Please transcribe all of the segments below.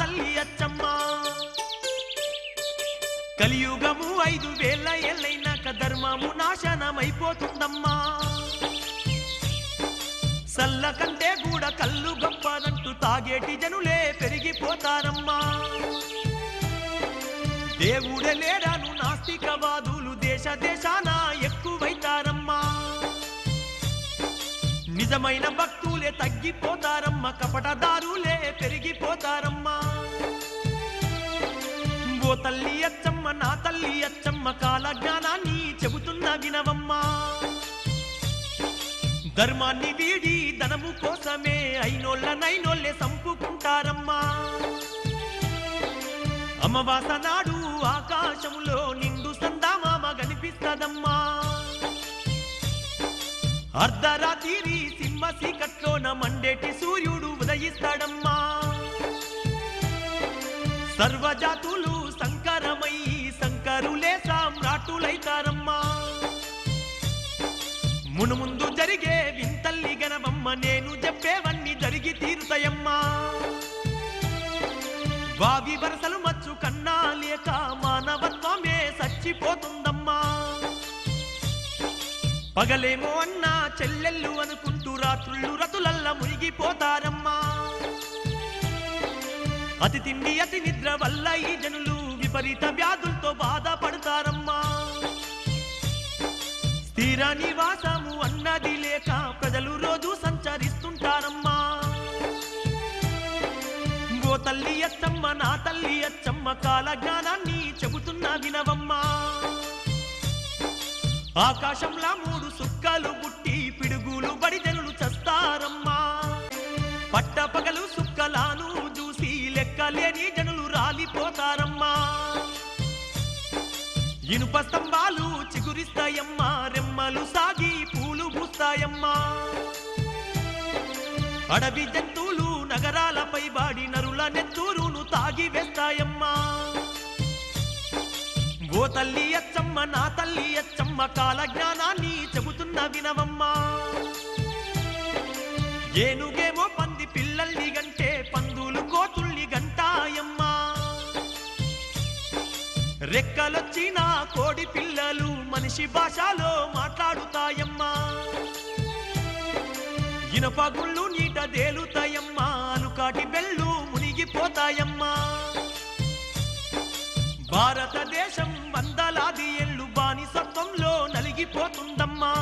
తల్లి అచ్చమ్మ కలియుగము 5000 ఏళ్ళైనాక ధర్మము నాశనమైపోతుందమ్మా సల్ల కంటే కూడా కళ్ళు గొప్పదంటూ తాగేటి జనులే పెరిగిపోతారమ్మా దేవుడే లేడాను నాస్తికవాదులు దేశ దేశాన ఎక్కువైతారమ్మా నిజమైన భక్తులే తగ్గిపోతారమ్మ కపటదారులే పెరిగిపోతారమ్మా ఓ తల్లి అచ్చమ్మ నా తల్లి అచ్చమ్మ కాల జ్ఞానాన్ని చెబుతున్న వినవమ్మా ధర్మాన్ని వీడి ధనము కోసమే అయినోళ్ళనైనోళ్ళే సంపుకుంటారమ్మా అమావాస నాడు ఆకాశములో నిండు సందామామ కనిపిస్తదమ్మా అర్ధరాత్రి సింహ చీకట్లోన మండేటి సూర్యుడు ఉదయిస్తాడమ్మా సర్వజాతులు సంకరమై సంకరులే సామ్రాటులైతారమ్మా మునుముందు జరిగే వింతల్లి గనవమ్మ నేను చెప్పేవన్నీ జరిగి తీరుతాయమ్మా వావి వరసలు మచ్చు కన్నా లేక మానవత్వమే చచ్చిపోతుందమ్మా పగలేమో అన్నా చెల్లెళ్ళు అనుకుంటూ రాత్రుళ్ళు రతులల్ల మునిగిపోతారమ్మా అతి తిండి అతి నిద్ర వల్ల ఈ జనులు విపరీత వ్యాధులతో బాధపడతారమ్మా స్థిర నివాసము అన్నది లేక ప్రజలు రోజు సంచరిస్తుంటారమ్మా ఓ తల్లి అచ్చమ్మ నా తల్లి అచ్చమ్మ కాల జ్ఞానాన్ని చెబుతున్న వినవమ్మా ఆకాశంలా 3 సుక్కలు పుట్టి పిడుగులు బడి జనులు చస్తారమ్మా పట్టపగలు సుక్కలాను చూసి లెక్కలేని జనులు రాలిపోతారమ్మా ఇనుప స్తంభాలు చిగురిస్తాయమ్మా రెమ్మలు సాగి పూలు పూస్తాయమ్మా అడవి జంతువులు నగరాలపై బాడి నరుల నెత్తూరును తాగి వేస్తాయమ్మా ఓ తల్లి అచ్చమ్మ నా తల్లి అచ్చమ్మ కాల జ్ఞానాన్ని చెబుతున్న వినవమ్మా ఏనుగేమో పంది పిల్లల్ని గంటే పందులు కోతుల్ని గంటాయమ్మా రెక్కలొచ్చిన కోడి పిల్లలు మనిషి భాషలో మాట్లాడుతాయమ్మా ఇనుప గుళ్ళు నీట తేలుతాయమ్మా అలుకాటి బెళ్ళు మునిగిపోతాయమ్మా భారతదేశం వందలాది ఏళ్ళు బానిసత్వంలో నలిగిపోతుందమ్మా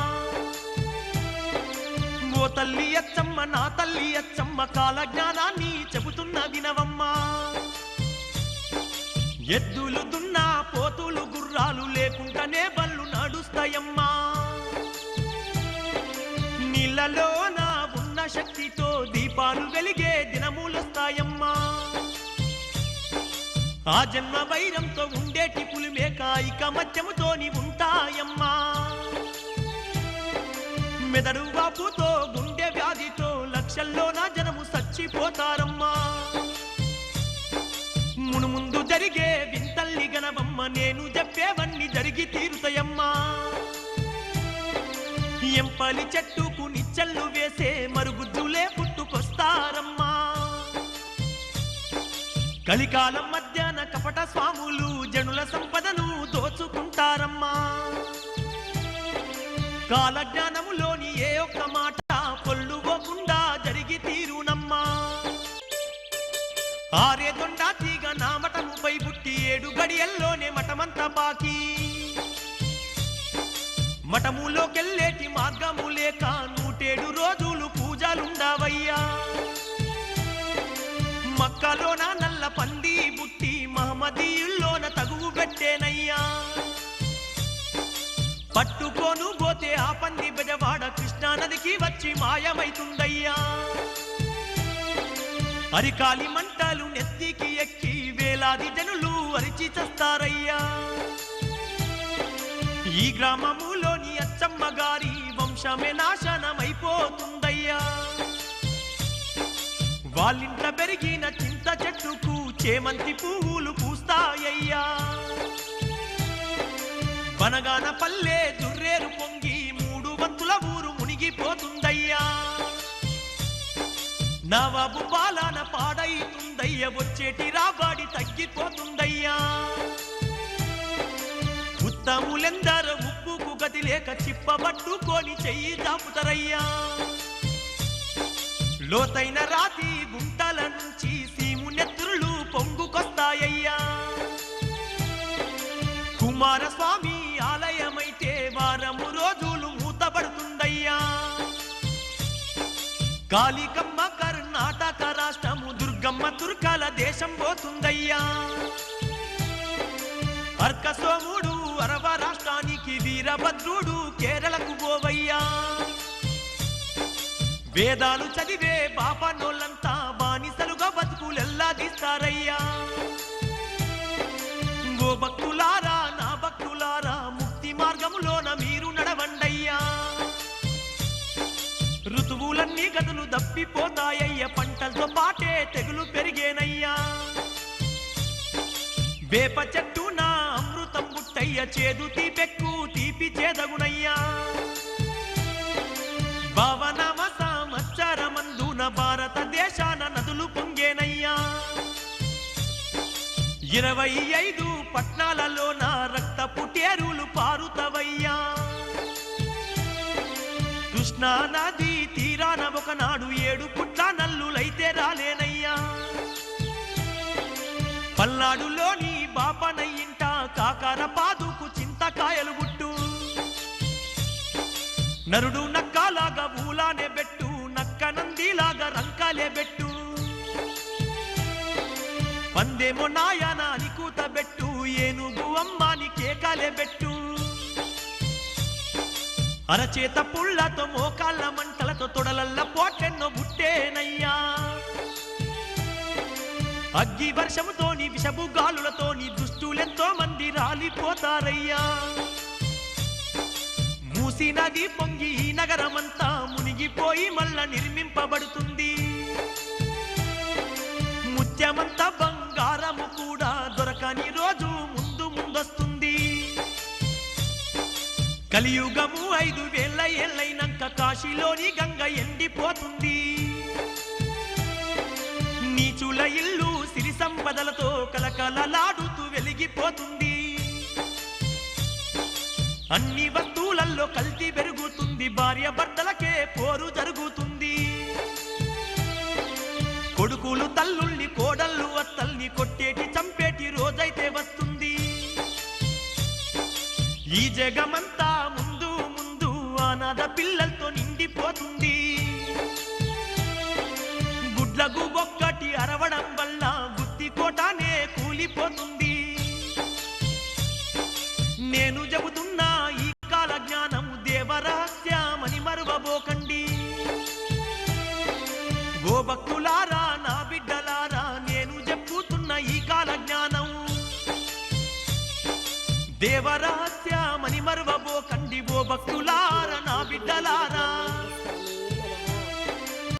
ఓ తల్లి అచ్చమ్మ నా తల్లి అచ్చమ్మ కాల జ్ఞానాన్ని చెబుతున్న వినవమ్మా ఎద్దులు దున్నా పోతులు గుర్రాలు లేకుండానే బళ్ళు నడుస్తాయమ్మా నీళ్ళలోన ఉన్న శక్తితో దీపాలు వెలిగే దినములొస్తాయమ్మా ఆ జన్మ వైరంతో ఉండేటి పులిమేక ఇక మధ్యముతోని ఉంటాయమ్మా మెదడు వాపుతో గుండె వ్యాధితో లక్షల్లోన జనము చచ్చిపోతారమ్మా మునుముందు జరిగే వింతల్లి గనవమ్మ నేను చెప్పేవన్నీ జరిగి తీరుతాయమ్మా ఎంపలి చెట్టుకు నిచ్చెళ్ళు వేసే మరుగుజ్జులే పుట్టుకొస్తారమ్మా కలికాలం మధ్యాహ్న కపట స్వాములు జనుల సంపదను దోచుకుంటారమ్మా కాలజ్ఞానములోని ఏ ఒక్క మాట పొల్లుపోకుండా జరిగి తీరునమ్మా ఆరే దొండా తీగ నా మఠముపై పుట్టి 7 గడియల్లోనే మఠమంతా పాకి మఠములోకెళ్ళేటి మార్గము లేక 107 రోజులు పూజలుండావయ్యా మక్కలోన నల్ల పంది బుట్టి మహమ్మదీయుల్లోన తగువు పెట్టేనయ్యా పట్టుకోను పోతే ఆ పంది బెజవాడ కృష్ణానదికి వచ్చి మాయమైతుందయ్యా అరికాలి మంటలు నెత్తికి ఎక్కి వేలాది జనులు అరిచి చస్తారయ్యా ఈ గ్రామములోని అచ్చమ్మ గారి వంశమే నాశనమైపోతుందయ్యా వాళ్ళింట పెరిగిన చింత చెట్టుకు చేమంతి పువ్వులు పూస్తాయ్యా బనగాన పల్లె దుర్రేరు పొంగి 3 వంతుల ఊరు మునిగిపోతుందయ్యా నవాబు పాలన పాడైతుందయ్య వచ్చేటి రాబడి తగ్గిపోతుందయ్యా ఉత్తములెందరూ ఉప్పుకు గతి లేక చిప్పబట్టుకొని చెయ్యి దాపుతారయ్యా లోతైన రాతి గుంటల నుంచి సీము నెత్తురులు పొంగుకొస్తాయ్యా కుమారస్వామి ఆలయమైతే వారము రోజులు మూతపడుతుందయ్యా కాళికమ్మ కర్ణాటక రాష్ట్రము దుర్గమ్మ తుర్కాల దేశం పోతుందయ్యా అర్కసోముడు అరవ రాష్ట్రానికి వీరభద్రుడు కేరళకు పోవయ్యా వేదాలు చదివే బాపనోళ్ళంతా బానిసలుగా బతుకులెల్లా తీస్తారయ్యా ఓ భక్తులారా నా భక్తులారా ముక్తి మార్గములోన మీరు నడవండయ్యా ఋతువులన్నీ గదులు దప్పిపోతాయ్య పంటలతో పాటే తెగులు పెరిగేనయ్యా వేప చెట్టు నా అమృతం బుట్టయ్య చేదు తీపెక్కు తీపి చేదగునయ్యా భావనమ సంవత్సరమందున భారతదేశాన నదులు పొంగేనయ్యా 25 పట్నాలలో నా రక్తపు టేరులు పారుతవయ్యా కృష్ణా నది తీరాన ఒకనాడు 7 పుట్ల నల్లులైతే రాలేనయ్యా పల్నాడులోని బాపనయ్యింట కాకర పాదుకు చింతకాయలు గుట్టు నరుడు నక్కలాగా ఊలానే బెట్టు నక్క నందిలాగా రంకాలే బెట్టు పందేమో నాయన అని కూత బెట్టు ఏనుగు అమ్మాని కేకాలే బెట్టు అరచేత పుళ్ళతో మోకాళ్ళ మంటలతో తొడలల్ల పోటెన్నో బుట్టేనయ్యా అగ్గి వర్షముతోని విషపు గాలులతోని దుష్టులెంతో మంది రాలిపోతారయ్యా మూసి నది పొంగి ఈ నగరమంతా మునిగిపోయి మళ్ళా నిర్మింపబడుతుంది ముత్యమంతా బంగారము కూడా దొరకని రోజు ముందొస్తుంది కలియుగము 5000 ఏళ్ళైనాక కాశీలోని గంగ ఎండిపోతుంది నీచుల ఇల్లు సిరి సంపదలతో కలకలలాడుతూ వెలిగిపోతుంది అన్ని వస్తువులలో కల్తీ పెరుగుతుంది భార్య భర్తలకే పోరు జరుగుతుంది కొడుకులు తల్లుల్ని కోడళ్ళు అత్తల్ని కొట్టేటి చంపేటి రోజైతే వస్తుంది ఈ జగమంతా ముందు ముందు అనాథ పిల్లలతో నిండిపోతుంది గుడ్లకు ఒక్కటి అరవడం వల్ల బుద్ధి కోటానే కూలిపోతుంది నేను చెబుతున్నా ఈ కాల జ్ఞానం దేవరహస్యమని మరువబోకండి ఓ భక్తులారా నా బిడ్డలారా నేను చెప్పుతున్న ఈ కాల జ్ఞానం దేవరహస్యమని మరువబోకండి ఓ భక్తులారా నా బిడ్డలారా